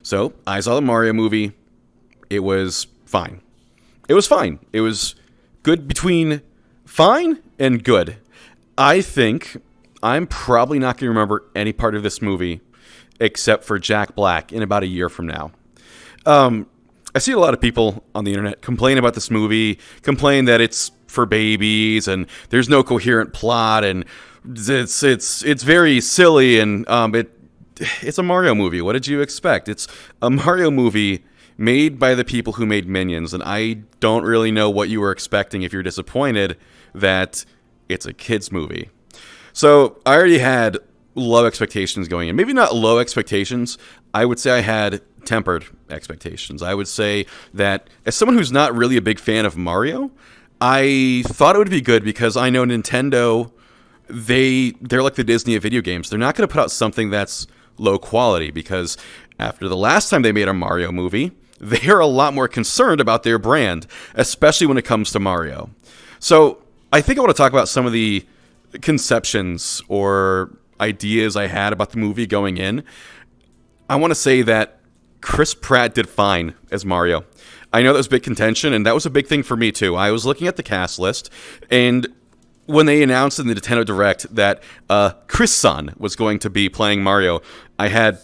So I saw the Mario movie. It was fine. It was fine. It was good between fine and good. I think I'm probably not going to remember any part of this movie except for Jack Black in about a year from now. I see a lot of people on the internet complain about this movie, complain that it's for babies and there's no coherent plot and it's very silly and it's a Mario movie. What did you expect? It's a Mario movie made by the people who made Minions, and I don't really know what you were expecting if you're disappointed that it's a kids movie. So I already had low expectations going in. Maybe not low expectations. I would say I had tempered expectations. I would say that as someone who's not really a big fan of Mario, I thought it would be good because I know Nintendo, they're like the Disney of video games. They're not going to put out something that's low quality because after the last time they made a Mario movie, they're a lot more concerned about their brand, especially when it comes to Mario. So I think I want to talk about some of the conceptions or ideas I had about the movie going in. I want to say that Chris Pratt did fine as Mario. I know that was big contention, and that was a big thing for me too. I was looking at the cast list, and when they announced in the Nintendo Direct that Chris-san was going to be playing Mario, I had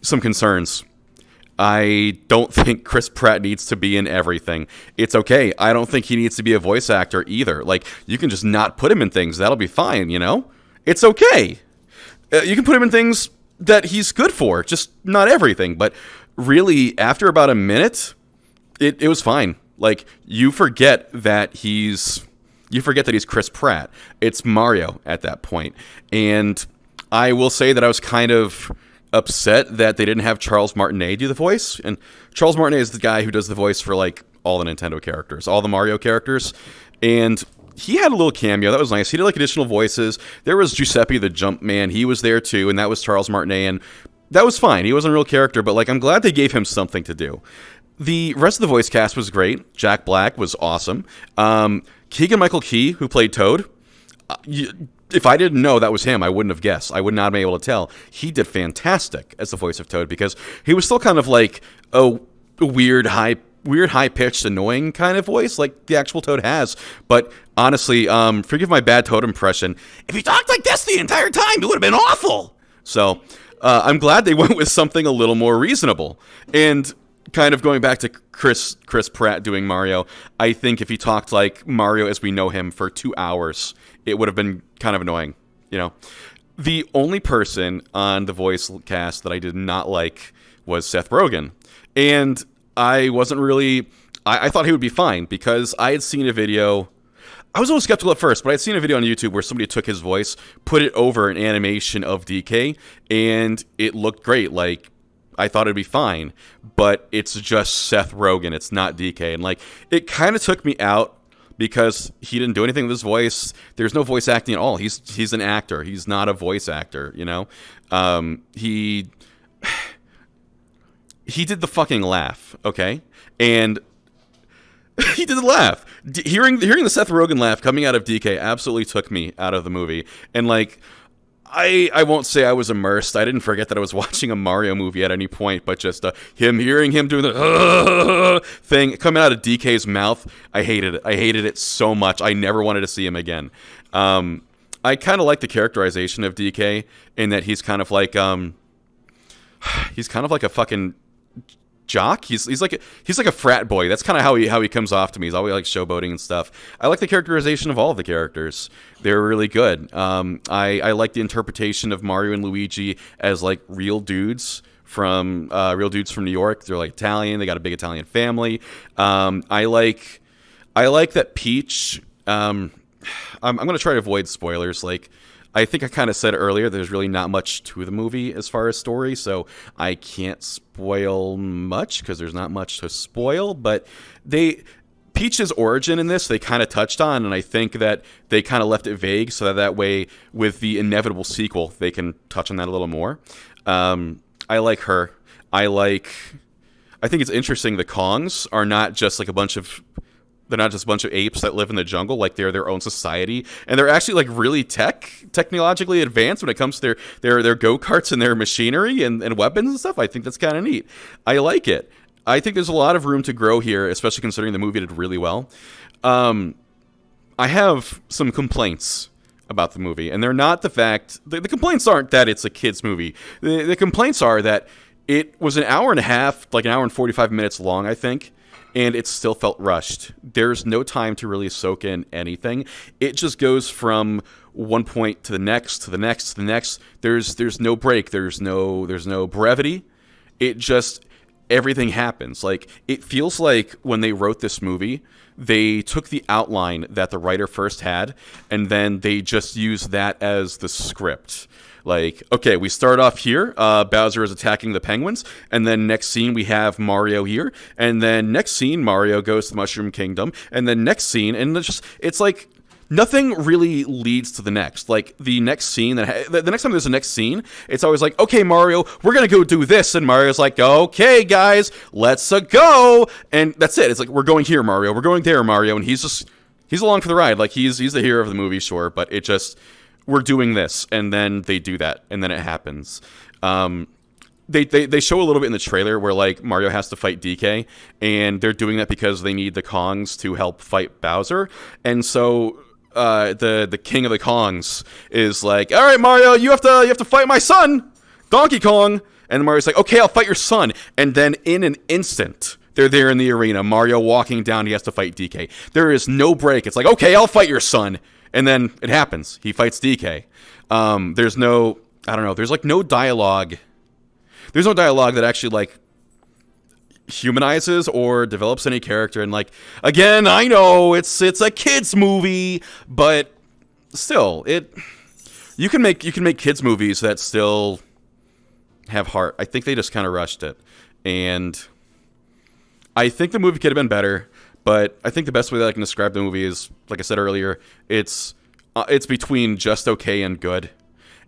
some concerns. I don't think Chris Pratt needs to be in everything. It's okay. I don't think he needs to be a voice actor either. Like, you can just not put him in things. That'll be fine, you know? It's okay. You can put him in things that he's good for, just not everything. But really, after about a minute, it was fine. Like, you forget that he's Chris Pratt. It's Mario at that point. And I will say that I was kind of upset that they didn't have Charles Martinet do the voice. And Charles Martinet is the guy who does the voice for like all the Nintendo characters, all the Mario characters. And he had a little cameo. That was nice. He did like additional voices. There was Giuseppe the Jumpman. He was there too. And that was Charles Martinet. And that was fine. He wasn't a real character, but like I'm glad they gave him something to do. The rest of the voice cast was great. Jack Black was awesome. Keegan-Michael Key, who played Toad, if I didn't know that was him, I wouldn't have guessed. I would not have been able to tell. He did fantastic as the voice of Toad because he was still kind of like a weird, high-pitched, annoying kind of voice like the actual Toad has. But honestly, forgive my bad Toad impression. If he talked like this the entire time, it would have been awful. So I'm glad they went with something a little more reasonable. And kind of going back to Chris Pratt doing Mario, I think if he talked like Mario as we know him for 2 hours, it would have been kind of annoying, you know? The only person on the voice cast that I did not like was Seth Rogen. And I wasn't really... I thought he would be fine because I had seen a video... I was a little skeptical at first, but I'd seen a video on YouTube where somebody took his voice, put it over an animation of DK, and it looked great. Like, I thought it'd be fine, but it's just Seth Rogen. It's not DK. And, like, it kind of took me out because he didn't do anything with his voice. There's no voice acting at all. He's an actor. He's not a voice actor, you know? He did the fucking laugh, okay? And he did the laugh. Hearing the Seth Rogen laugh coming out of DK absolutely took me out of the movie. And, like, I won't say I was immersed. I didn't forget that I was watching a Mario movie at any point, but just hearing him doing the thing coming out of DK's mouth, I hated it. I hated it so much. I never wanted to see him again. I kind of like the characterization of DK in that he's kind of like a fucking jock. He's like a frat boy. That's kind of how he comes off to me. He's always like showboating and stuff. I like the characterization of all of the characters. They're really good. I like the interpretation of Mario and Luigi as like real dudes from New York. They're like Italian. They got a big Italian family. I like that Peach. I'm gonna try to avoid spoilers. Like, I think I kind of said earlier, there's really not much to the movie as far as story, so I can't spoil much because there's not much to spoil, but Peach's origin in this, they kind of touched on, and I think that they kind of left it vague so that way, with the inevitable sequel, they can touch on that a little more. I like her. I think it's interesting the Kongs are not just like a bunch of They're not just a bunch of apes that live in the jungle. Like, they're their own society, and they're actually like really technologically advanced when it comes to their go-karts and their machinery and weapons and stuff. I think that's kind of neat. I like it. I think there's a lot of room to grow here, especially considering the movie did really well. I have some complaints about the movie, and they're not the fact. The complaints aren't that it's a kids movie. The complaints are that it was an hour and a half, like an hour and 45 minutes long, I think. And it still felt rushed. There's no time to really soak in anything. It just goes from one point to the next, to the next, to the next. There's no break. There's no brevity. It just, everything happens. Like, it feels like when they wrote this movie, they took the outline that the writer first had, and then they just used that as the script. Like, okay, we start off here. Bowser is attacking the penguins, and then next scene we have Mario here, and then next scene Mario goes to the Mushroom Kingdom, and then next scene, and it's like nothing really leads to the next. Like, the next scene the next time there's a next scene, it's always like, okay, Mario, we're gonna go do this, and Mario's like, okay, guys, let's go, and that's it. It's like, we're going here, Mario. We're going there, Mario, and he's along for the ride. Like, he's the hero of the movie, sure, but it just, we're doing this, and then they do that, and then it happens. They show a little bit in the trailer where, like, Mario has to fight DK, and they're doing that because they need the Kongs to help fight Bowser, and so the king of the Kongs is like, all right, Mario, you have to fight my son, Donkey Kong, and Mario's like, okay, I'll fight your son, and then in an instant, they're there in the arena, Mario walking down, he has to fight DK. There is no break. It's like, okay, I'll fight your son. And then it happens. He fights DK. There's no, I don't know, there's like no dialogue. There's no dialogue that actually like humanizes or develops any character. And like, again, I know it's a kids movie, but still, you can make kids movies that still have heart. I think they just kind of rushed it. And I think the movie could have been better. But I think the best way that I can describe the movie is, like I said earlier, it's between just okay and good.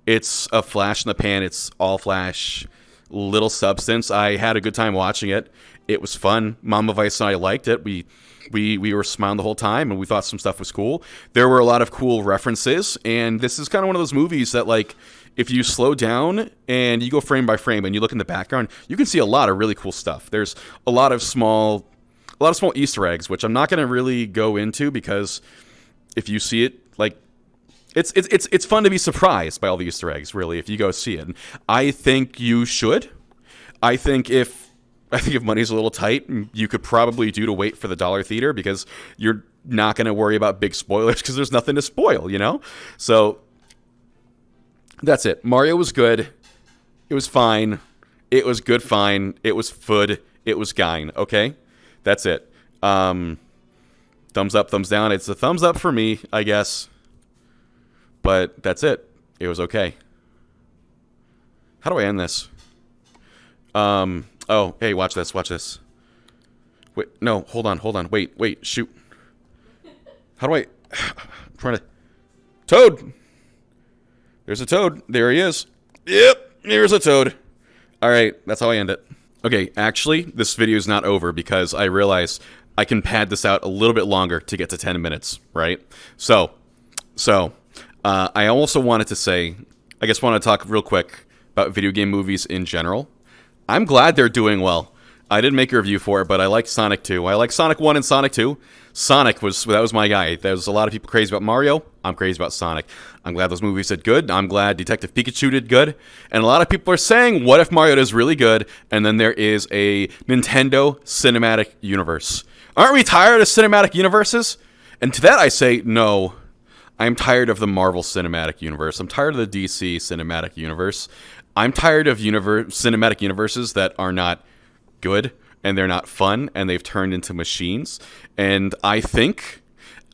It's a flash in the pan. It's all flash, little substance. I had a good time watching it. It was fun. Mama Vice and I liked it. We were smiling the whole time, and we thought some stuff was cool. There were a lot of cool references, and this is kind of one of those movies that, like, if you slow down and you go frame by frame and you look in the background, you can see a lot of really cool stuff. There's a lot of small Easter eggs, which I'm not going to really go into because if you see it, like, it's fun to be surprised by all the Easter eggs, really, if you go see it. And I think you should. I think if money's a little tight, you could probably do to wait for the dollar theater because you're not going to worry about big spoilers because there's nothing to spoil, you know? So that's it. Mario was good. It was fine. It was good fine. It was fud. It was gine, okay? That's it. Thumbs up, thumbs down. It's a thumbs up for me, I guess. But that's it. It was okay. How do I end this? Oh, hey, watch this. Wait, no, hold on. Wait, shoot. How do I... I'm trying to... Toad! There's a toad. There he is. Yep, here's a toad. All right, that's how I end it. Okay, actually, this video is not over because I realize I can pad this out a little bit longer to get to 10 minutes, right? So, I also wanted to say, I just want to talk real quick about video game movies in general. I'm glad they're doing well. I didn't make a review for it, but I like Sonic 2. I like Sonic 1 and Sonic 2. Sonic was my guy. There's a lot of people crazy about Mario. I'm crazy about Sonic. I'm glad those movies did good. I'm glad Detective Pikachu did good. And a lot of people are saying, what if Mario does really good? And then there is a Nintendo Cinematic Universe. Aren't we tired of cinematic universes? And to that I say, no. I'm tired of the Marvel Cinematic Universe. I'm tired of the DC Cinematic Universe. I'm tired of cinematic universes that are not good and they're not fun and they've turned into machines. And I think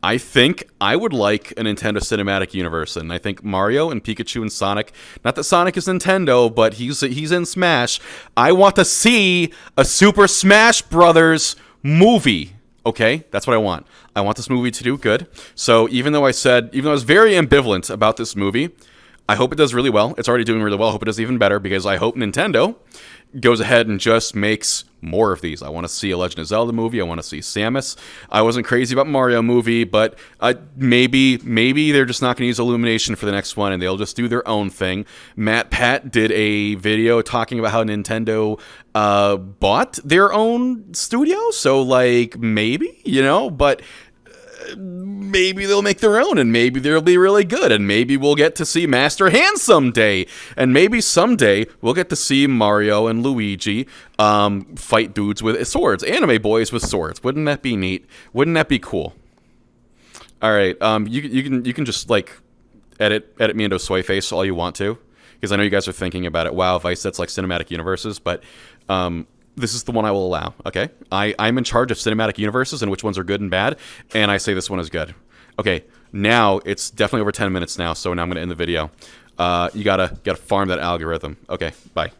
I would like a Nintendo Cinematic Universe, and I think Mario and Pikachu and Sonic, not that Sonic is Nintendo, but he's in Smash. I want to see a Super Smash Brothers movie. Okay, that's what I want. I want this movie to do good. So even though I was very ambivalent about this movie, I hope it does really well. It's already doing really well. I hope it does even better, because I hope Nintendo goes ahead and just makes more of these. I want to see a Legend of Zelda movie. I want to see Samus. I wasn't crazy about Mario movie, but maybe they're just not going to use Illumination for the next one, and they'll just do their own thing. Matt Pat did a video talking about how Nintendo bought their own studio, so like maybe, but maybe they'll make their own, and maybe they'll be really good, and maybe we'll get to see Master Hand someday, and maybe someday we'll get to see Mario and Luigi fight dudes with swords, anime boys with swords. Wouldn't that be neat? Wouldn't that be cool? All right, you can just like edit me into a soy face all you want to, because I know you guys are thinking about it. Wow, Vice, that's like cinematic universes, but this is the one I will allow, okay? I'm in charge of cinematic universes and which ones are good and bad, and I say this one is good. Okay, now it's definitely over 10 minutes now, so now I'm going to end the video. You gotta farm that algorithm. Okay, bye.